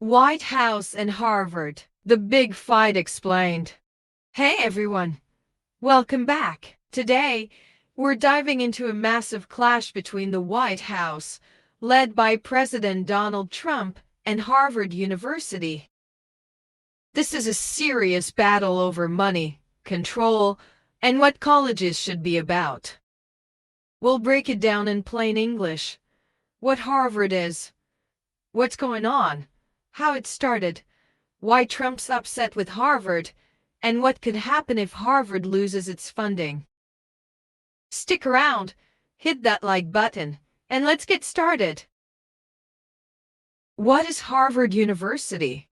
White House and Harvard. The Big Fight Explained. Hey everyone, welcome back. Today, we're diving into a massive clash between the White House, led by President Donald Trump, and Harvard University. This is a serious battle over money, control, and what colleges should be about. We'll break it down in plain English. What Harvard is, what's going on, how it started, why Trump's upset with Harvard, and what could happen if Harvard loses its funding. Stick around, hit that like button, and let's get started. What is Harvard University?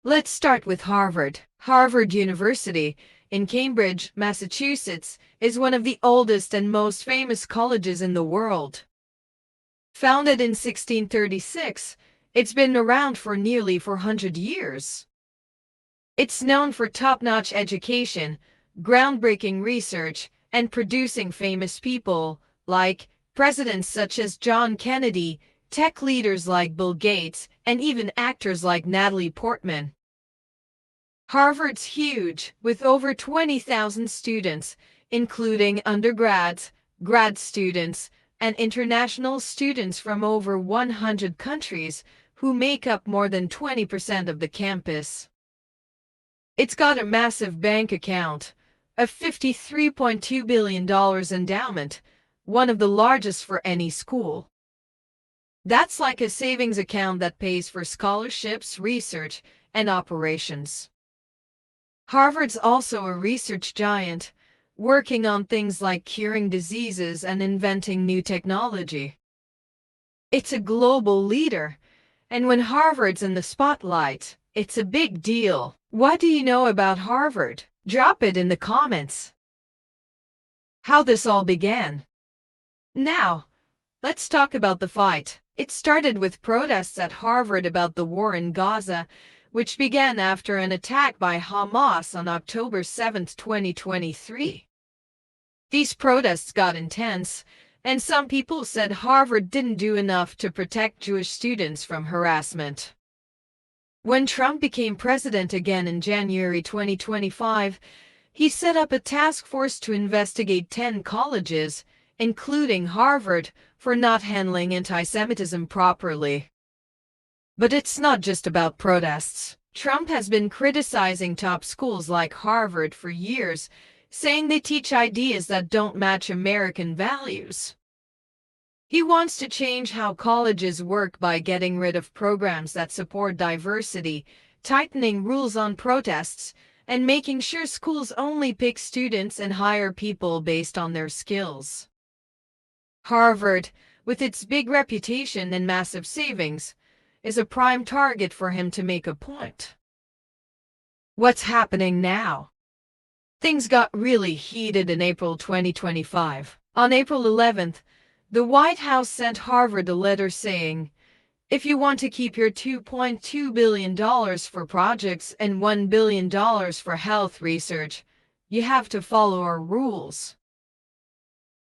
Let's start with Harvard. Harvard University, in Cambridge, Massachusetts, is one of the oldest and most famous colleges in the world. Founded in 1636, it's been around for nearly 400 years. It's known for top-notch education, groundbreaking research, and producing famous people, like presidents such as John Kennedy, tech leaders like Bill Gates, and even actors like Natalie Portman. Harvard's huge, with over 20,000 students, including undergrads, grad students, and international students from over 100 countries, who make up more than 20% of the campus. It's got a massive bank account, a $53.2 billion endowment, one of the largest for any school. That's like a savings account that pays for scholarships, research, and operations. Harvard's also a research giant, working on things like curing diseases and inventing new technology. It's a global leader, and when Harvard's in the spotlight, it's a big deal. What do you know about Harvard? Drop it in the comments. How this all began. Now, let's talk about the fight. It started with protests at Harvard about the war in Gaza, which began after an attack by Hamas on October 7, 2023. These protests got intense, and some people said Harvard didn't do enough to protect Jewish students from harassment. When Trump became president again in January 2025, he set up a task force to investigate 10 colleges, including Harvard, for not handling anti-Semitism properly. But it's not just about protests. Trump has been criticizing top schools like Harvard for years, saying they teach ideas that don't match American values. He wants to change how colleges work by getting rid of programs that support diversity, tightening rules on protests, and making sure schools only pick students and hire people based on their skills. Harvard, with its big reputation and massive savings, is a prime target for him to make a point. What's happening now? Things got really heated in April 2025. On April 11th, the White House sent Harvard a letter saying, if you want to keep your $2.2 billion for projects and $1 billion for health research, you have to follow our rules.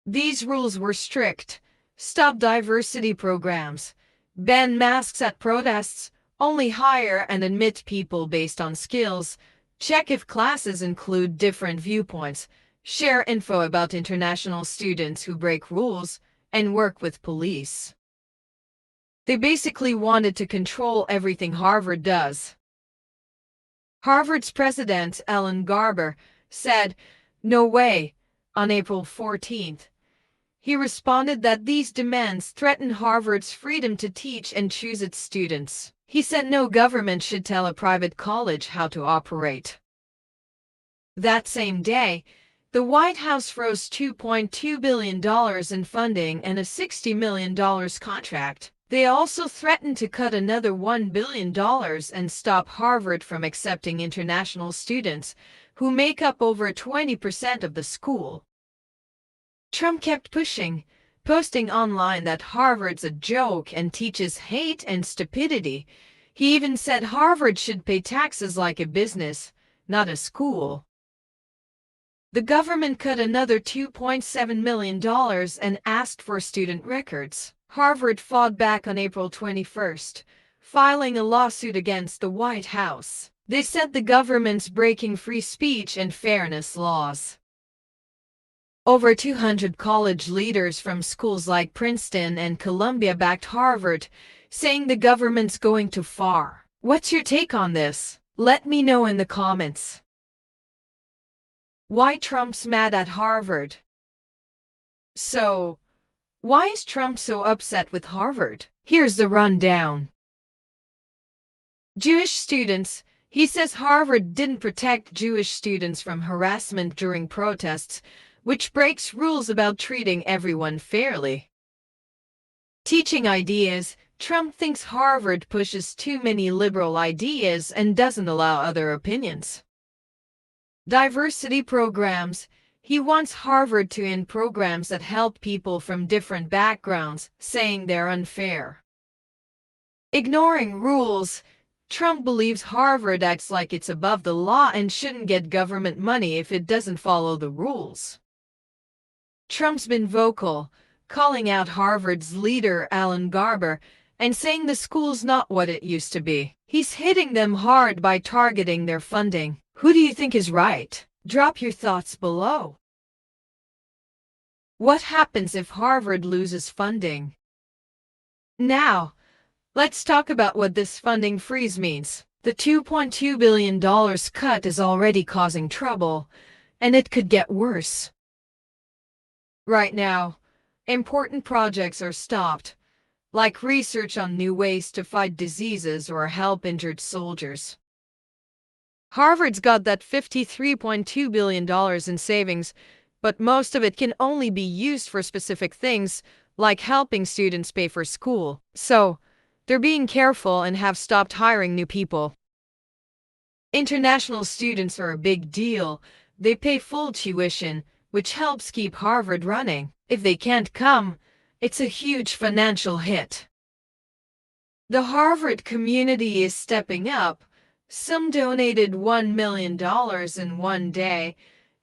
These rules were strict: stop diversity programs, ban masks at protests, only hire and admit people based on skills, check if classes include different viewpoints, share info about international students who break rules, and work with police. They basically wanted to control everything Harvard does. Harvard's president, Ellen Garber, said, "No way," on April 14th. He responded that these demands threaten Harvard's freedom to teach and choose its students. He said no government should tell a private college how to operate. That same day, the White House froze $2.2 billion in funding and a $60 million contract. They also threatened to cut another $1 billion and stop Harvard from accepting international students, who make up over 20% of the school. Trump kept pushing, posting online that Harvard's a joke and teaches hate and stupidity. He even said Harvard should pay taxes like a business, not a school. The government cut another $2.7 million and asked for student records. Harvard fought back on April 21st, filing a lawsuit against the White House. They said the government's breaking free speech and fairness laws. Over 200 college leaders from schools like Princeton and Columbia backed Harvard, saying the government's going too far. What's your take on this? Let me know in the comments. Why Trump's mad at Harvard? So, why is Trump so upset with Harvard? Here's the rundown. Jewish students. He says Harvard didn't protect Jewish students from harassment during protests, which breaks rules about treating everyone fairly. Teaching ideas. Trump thinks Harvard pushes too many liberal ideas and doesn't allow other opinions. Diversity programs. He wants Harvard to end programs that help people from different backgrounds, saying they're unfair. Ignoring rules. Trump believes Harvard acts like it's above the law and shouldn't get government money if it doesn't follow the rules. Trump's been vocal, calling out Harvard's leader Alan Garber and saying the school's not what it used to be. He's hitting them hard by targeting their funding. Who do you think is right? Drop your thoughts below. What happens if Harvard loses funding? Now, let's talk about what this funding freeze means. The $2.2 billion cut is already causing trouble, and it could get worse. Right now, important projects are stopped, like research on new ways to fight diseases or help injured soldiers. Harvard's got that $53.2 billion in savings, but most of it can only be used for specific things, like helping students pay for school. So, they're being careful and have stopped hiring new people. International students are a big deal. They pay full tuition, which helps keep Harvard running. If they can't come, it's a huge financial hit. The Harvard community is stepping up. Some donated $1 million in one day,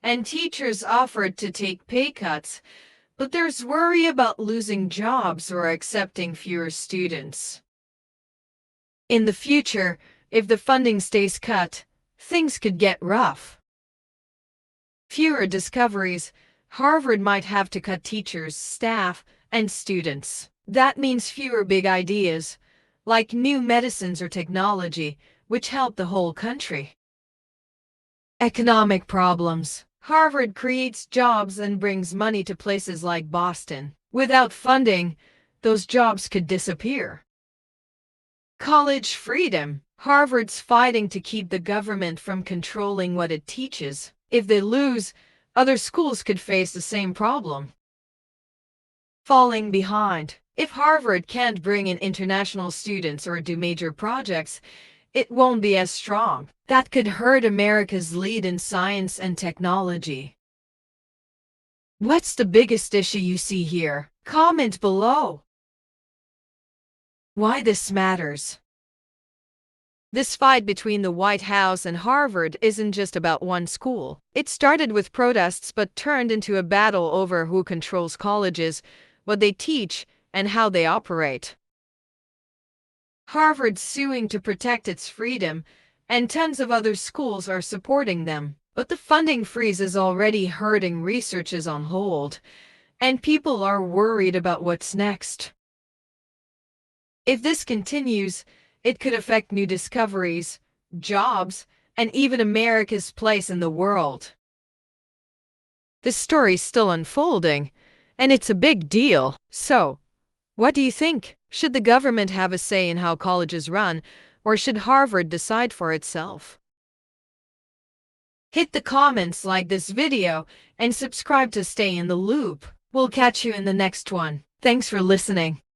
and teachers offered to take pay cuts, but there's worry about losing jobs or accepting fewer students. In the future, if the funding stays cut, things could get rough. Fewer discoveries. Harvard might have to cut teachers, staff, and students. That means fewer big ideas, like new medicines or technology, which help the whole country. Economic problems. Harvard creates jobs and brings money to places like Boston. Without funding, those jobs could disappear. College freedom. Harvard's fighting to keep the government from controlling what it teaches. If they lose, other schools could face the same problem. Falling behind. If Harvard can't bring in international students or do major projects, it won't be as strong. That could hurt America's lead in science and technology. What's the biggest issue you see here? Comment below. Why this matters. This fight between the White House and Harvard isn't just about one school. It started with protests but turned into a battle over who controls colleges, what they teach, and how they operate. Harvard's suing to protect its freedom, and tons of other schools are supporting them. But the funding freeze is already hurting research is on hold, and people are worried about what's next. If this continues, it could affect new discoveries, jobs, and even America's place in the world. This story's still unfolding, and it's a big deal. So, what do you think? Should the government have a say in how colleges run, or should Harvard decide for itself? Hit the comments, like this video, and subscribe to stay in the loop. We'll catch you in the next one. Thanks for listening.